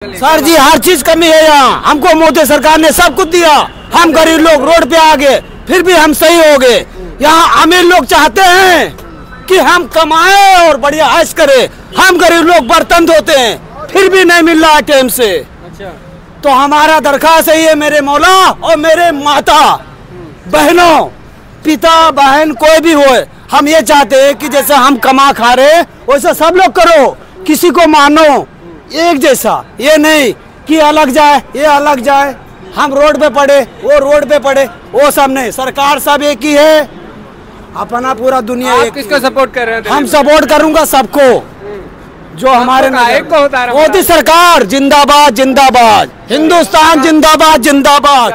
Sir जी हर चीज कमी है यहाँ। हमको मोदी सरकार ने सब कुछ दिया, हम गरीब लोग रोड पे आ गए, फिर भी हम सही हो गए। यहाँ अमीर लोग चाहते हैं कि हम कमाए और बढ़िया ऐश करें, हम गरीब लोग बर्तन धोते हैं, फिर भी नहीं मिल रहा है टाइम से। अच्छा। तो हमारा दरखास्त है ये मेरे मौला और मेरे माता बहनों, पिता बहन कोई भी हो, हम ये चाहते हैं कि जैसे हम कमा खा रहे वैसा सब लोग करो, किसी को मानो एक जैसा, ये नहीं कि अलग जाए ये अलग जाए, हम रोड पे पड़े वो रोड पे पड़े, वो सब नहीं। सरकार सब एक ही है, अपना पूरा दुनिया एक। किसको सपोर्ट कर रहे हैं? हम सपोर्ट करूंगा सबको जो हमारे मोदी सरकार जिंदाबाद जिंदाबाद, हिंदुस्तान जिंदाबाद जिंदाबाद।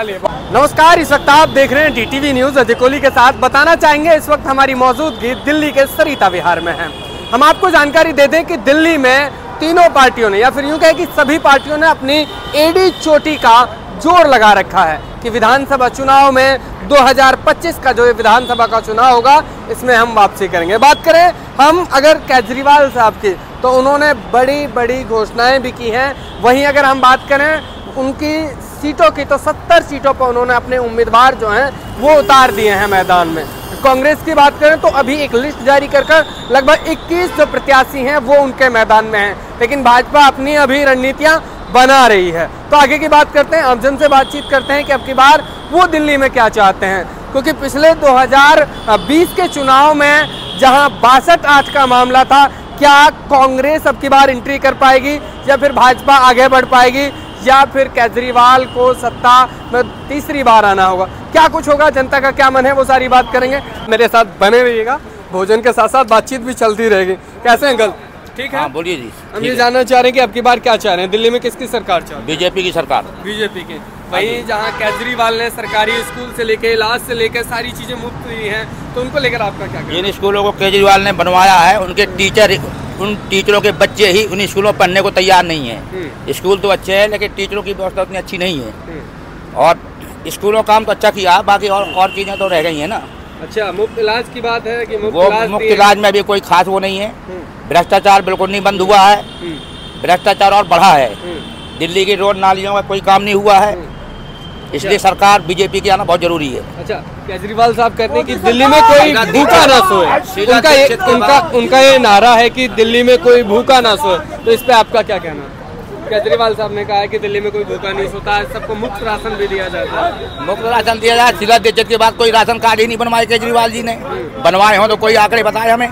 नमस्कार, इस वक्त आप देख रहे हैं डीटीवी न्यूज। अजय कोहली के साथ बताना चाहेंगे इस वक्त हमारी मौजूदगी दिल्ली के सरिता विहार में है। हम आपको जानकारी दे दें कि दिल्ली में तीनों पार्टियों ने, या फिर यूं कहें कि सभी पार्टियों ने अपनी एडी चोटी का जोर लगा रखा है कि विधानसभा चुनाव में 2025 का जो विधानसभा का चुनाव होगा इसमें हम वापसी करेंगे। बात करें हम अगर केजरीवाल साहब की, तो उन्होंने बड़ी बड़ी घोषणाएं भी की हैं। वहीं अगर हम बात करें उनकी सीटों की, तो 70 सीटों पर उन्होंने अपने उम्मीदवार जो हैं वो उतार दिए हैं मैदान में। कांग्रेस की बात करें तो अभी एक लिस्ट जारी कर लगभग 21 जो प्रत्याशी हैं वो उनके मैदान में हैं, लेकिन भाजपा अपनी अभी रणनीतियां बना रही है। तो आगे की बात करते हैं, आमजन से बातचीत करते हैं कि अब की बार वो दिल्ली में क्या चाहते हैं, क्योंकि पिछले 2020 के चुनाव में जहां 62-8 का मामला था, क्या कांग्रेस अब की बार एंट्री कर पाएगी या फिर भाजपा आगे बढ़ पाएगी, या फिर केजरीवाल को सत्ता में तीसरी बार आना होगा? क्या कुछ होगा, जनता का क्या मन है, वो सारी बात करेंगे। मेरे साथ बने रहिएगा, भोजन के साथ साथ बातचीत भी चलती रहेगी। कैसे हैं अंकल? ठीक है, हाँ, बोलिए जी। हम ये जानना चाह रहे हैं कि अब की बार क्या चाह रहे हैं, दिल्ली में किसकी सरकार चाह रहे हैं? बीजेपी की सरकार। बीजेपी की। वही जहाँ केजरीवाल ने सरकारी स्कूल से लेके इलाज से लेके सारी चीजें मुफ्त दी हैं, तो उनको लेकर आपका क्या कहना है? इन स्कूलों को केजरीवाल ने बनवाया है, उनके टीचर, उन टीचरों के बच्चे ही उन स्कूलों में पढ़ने को तैयार नहीं है। स्कूल तो अच्छे हैं लेकिन टीचरों की व्यवस्था उतनी अच्छी नहीं है, और स्कूलों का काम तो अच्छा किया, बाकी और चीजें तो रह गई है ना। अच्छा, मुफ्त इलाज की बात है कि मुफ्त इलाज में अभी कोई खास वो नहीं है। भ्रष्टाचार बिल्कुल नहीं बंद हुआ है, भ्रष्टाचार और बढ़ा है। दिल्ली की रोड नालियों में कोई काम नहीं हुआ है, इसलिए सरकार बीजेपी की आना बहुत जरूरी है। अच्छा, केजरीवाल साहब कहते हैं कि दिल्ली में कोई भूखा ना सोए, उनका ये नारा है कि दिल्ली में कोई भूखा ना सोए, तो इस पे आपका क्या कहना है? केजरीवाल साहब ने कहा है कि दिल्ली में कोई भूखा नहीं सोता है, सबको मुफ्त राशन भी दिया जाता है। मुफ्त राशन दिया जाए, शीला दीक्षित के बाद कोई राशन कार्ड ही नहीं बनवाए केजरीवाल जी ने। बनवाए हो तो कोई आंकड़े बताए हमें।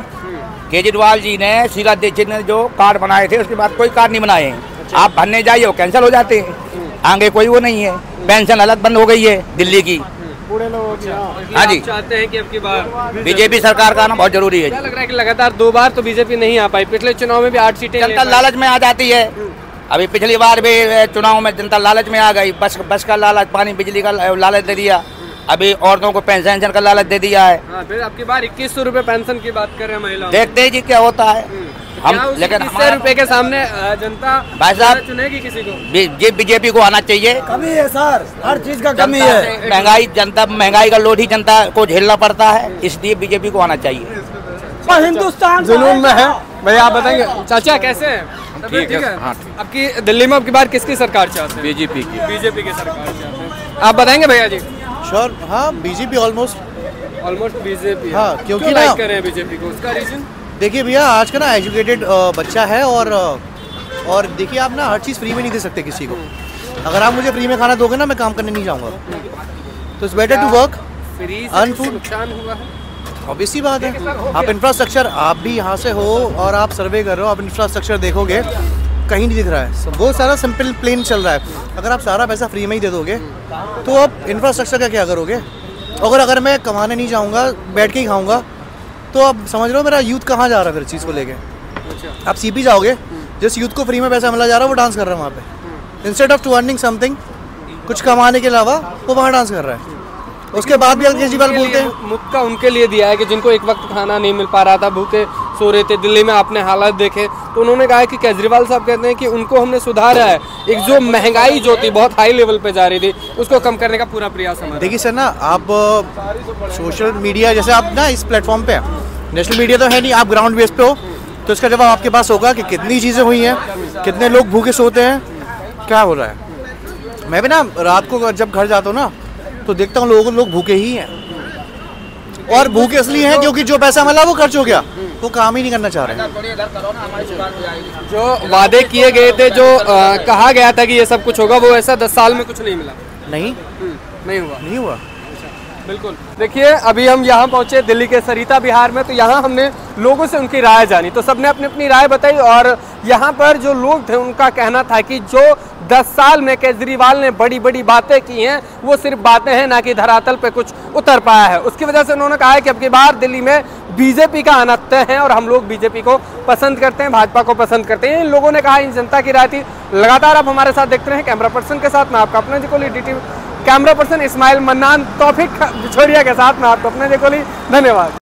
केजरीवाल जी ने, शीला दीक्षित ने जो कार्ड बनाए थे उसके बाद कोई कार्ड नहीं बनाए हैं। आप भरने जाइए वो कैंसिल हो जाते हैं, आगे कोई वो नहीं है। पेंशन अलग बंद हो गई है दिल्ली की। हाँ जी, चाहते हैं कि अब की बार बीजेपी सरकार का आना बहुत जरूरी है। क्या लग रहा है कि लगातार 2 बार तो बीजेपी नहीं आ पाई, पिछले चुनाव में भी 8 सीटें जनता लालच में आ जाती है। अभी पिछली बार भी चुनाव में जनता लालच में आ गई, बस का लालच, पानी बिजली का लालच दे दिया, अभी औरतों को पेंशन का लालच दे दिया है। फिर आपकी बार 2100 रुपए पेंशन की बात कर रहे हैं महिलाओं। देखते हैं जी क्या होता है। हम लेकिन 2100 रुपए के सामने जनता भाई साहब चुनेगी किसी को? ये बीजेपी को आना चाहिए। कमी है सर, हर चीज का कमी है। महंगाई का लोड ही जनता को झेलना पड़ता है, इसलिए बीजेपी को आना चाहिए। पर हिंदुस्तान जुनून में है। भैया आप बताएंगे, चाचा कैसे हैं? ठीक है। हाँ, आपकी दिल्ली में अब की बार किसकी सरकार चाहते हैं? बीजेपी की। बीजेपी की सरकार चाहते हैं। आप बताएंगे भैया जी? श्योर, हाँ, बीजेपी ऑलमोस्ट बीजेपी। हाँ, क्योंकि ना लाइक कर रहे हैं बीजेपी को, उसका रीजन? देखिए भैया, आज का ना एजुकेटेड बच्चा है, और देखिए आप ना हर चीज़ फ्री में नहीं दे सकते किसी को। अगर आप मुझे फ्री में खाना दोगे ना, मैं काम करने नहीं जाऊँगा। तो it's better to work free earn food. नुकसान हुआ है, ऑब्वियसली बात है। आप इंफ्रास्ट्रक्चर, आप भी यहाँ से हो और आप सर्वे कर रहे हो, आप इंफ्रास्ट्रक्चर देखोगे कहीं नहीं दिख रहा है, वो सारा सिंपल प्लेन चल रहा है। अगर आप सारा पैसा फ्री में ही दे दोगे तो आप इंफ्रास्ट्रक्चर का क्या करोगे? अगर मैं कमाने नहीं जाऊँगा, बैठ के ही खाऊँगा, तो आप समझ रहे हो मेरा यूथ कहाँ जा रहा है फिर चीज़ को लेके। आप सीपी जाओगे, जिस यूथ को फ्री में पैसा मिला जा रहा है वो डांस कर रहा है वहाँ पे, instead of to earning something, कुछ कमाने के अलावा वो वहाँ डांस कर रहा है। उसके बाद भी केजरीवाल बोलते हैं मुक्का उनके लिए दिया है कि जिनको एक वक्त खाना नहीं मिल पा रहा था, भूखे सो रहे थे। दिल्ली में आपने हालात देखे, तो उन्होंने कहा कि केजरीवाल साहब कहते हैं कि उनको हमने सुधारा है। एक जो महंगाई जो थी बहुत हाई लेवल पे जा रही थी, उसको कम करने का पूरा प्रयास हमारा। देखिए सर ना, आप सोशल मीडिया जैसे आप ना इस प्लेटफॉर्म पे, नेशनल मीडिया तो है नहीं, आप ग्राउंड बेस पे हो, तो इसका जवाब आपके पास होगा कि कितनी चीज़ें हुई हैं, कितने लोग भूखे सोते हैं, क्या हो रहा है। मैं भी ना रात को जब घर जाता हूँ ना तो देखता हूँ लोग भूखे ही हैं, और भूखे इसलिए हैं क्योंकि जो पैसा मिला वो खर्च हो गया, वो काम ही नहीं करना चाह रहे हैं। जो वादे किए गए थे, जो कहा गया था कि ये सब कुछ होगा, वो ऐसा 10 साल में कुछ नहीं मिला। नहीं हुआ। बिल्कुल। देखिए अभी हम यहाँ पहुँचे दिल्ली के सरिता विहार में, तो यहाँ हमने लोगों से उनकी राय जानी, तो सबने अपनी अपनी राय बताई। और यहाँ पर जो लोग थे उनका कहना था कि जो 10 साल में केजरीवाल ने बड़ी बड़ी बातें की हैं वो सिर्फ बातें हैं, ना कि धरातल पे कुछ उतर पाया है। उसकी वजह से उन्होंने कहा है कि अब की बार दिल्ली में बीजेपी का आना तय है और हम लोग बीजेपी को पसंद करते हैं, भाजपा को पसंद करते हैं। इन लोगों ने कहा, इन जनता की राय थी। लगातार आप हमारे साथ देखते रहे। कैमरा पर्सन के साथ मैं आपका अपना जिकोली, DTV camera person Ismail Mannan, Taufiq Bichhoriya के साथ मैं आपको अपना जिकोली। धन्यवाद।